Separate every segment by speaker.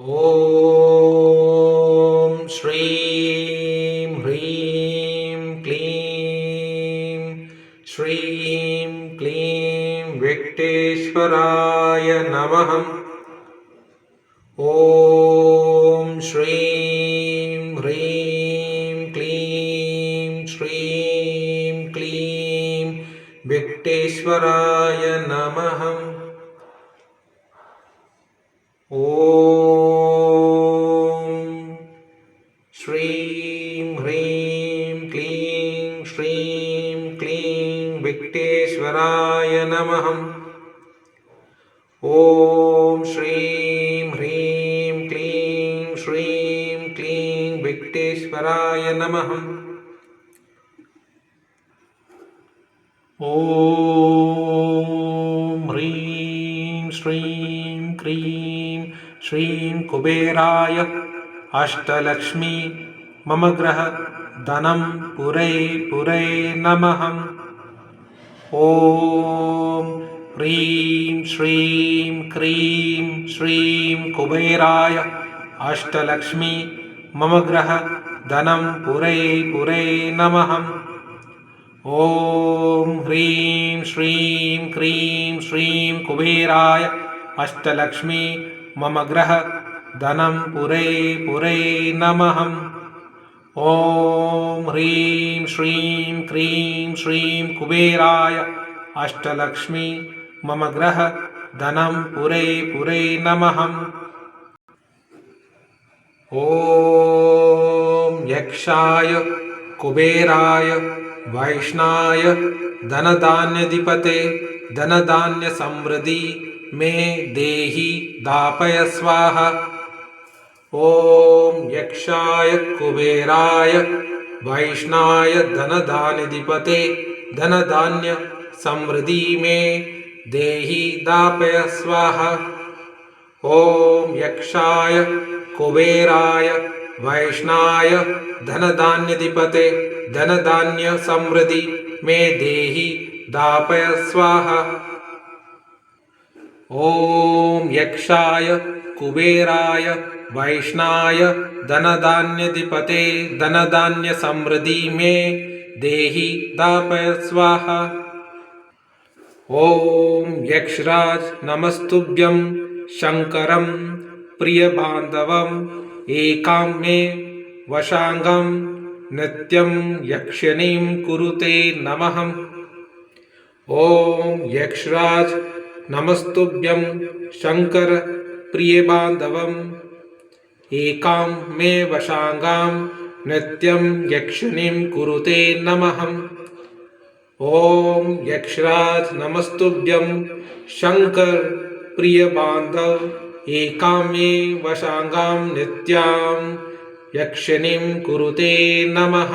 Speaker 1: ॐ श्रीं ह्रीं क्लीं श्रीं क्लीं वेङ्कटेश्वराय नमः। ॐ श्रीं ह्रीं क्लीं श्रीं क्लीं वेङ्कटेश्वराय नमः। श्रीं ह्रीं क्लीं श्रीं क्लीं वेङ्कटेश्वराय नमः। ॐ श्रीं ह्रीं क्लीं श्रीं क्लीं वेङ्कटेश्वराय नमः। ॐ ह्रीं श्रीं क्लीं श्रीं कुबेराय अष्टलक्ष्मी मम गृह धनं पुरे नमः। ॐ ह्रीं श्रीं क्लीं श्रीं कुबेराय अष्टलक्ष्मी मम गृह धनं पुरे नमः। ॐ ह्रीं श्रीं क्लीं श्रीं कुबेराय अष्टलक्ष्मी मम गृह धनं पुरे नमः। ॐ ह्रीं श्रीं क्लीं श्रीं कुबेराय अष्टलक्ष्मी मम गृह धनं पुरे नमः। ॐ यक्षाय कुबेराय वैष्णाय धनधान्याधिपते धनधान्य समृद्धि मे देहि दापय स्वाहा। ॐ यक्षाय कुबेराय वैष्णाय धनधान्याधिपते धनधान्य समृद्धि मे देहि दापय स्वाहा। ॐ यक्षाय कुबेराय वैष्णाय धनधान्याधिपते धनधान्य समृद्धि मे देहि दापय स्वाहा। ॐ यक्षाय कुबेराय वैष्णाय धनधान्याधिपते धनधान्य समृद्धि मे देहि दापय स्वाहा। ॐ यक्षराज नमस्तुभ्यं शंकरं प्रियबान्धवं एकां मे वशांगं नित्यं यक्षिणीं कुरुते नमः। ॐ यक्षराज नमस्तुभ्यं शंकर प्रियबान्धवं एकां मे वशांगां नित्यं यक्षिणीं कुरुते नमः। ॐ यक्षराज नमस्तुभ्यं शंकर प्रियबान्धव एकां मे वशांगां नित्यां यक्षिणीं कुरुते नमः।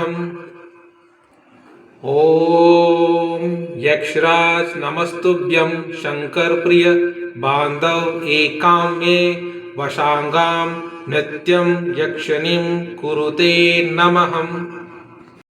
Speaker 1: ॐ यक्षराज नमस्तुभ्यं शंकर प्रिय बान्धव एकां मे वशांगां नित्यं यक्षिणीं कुरुते नमः।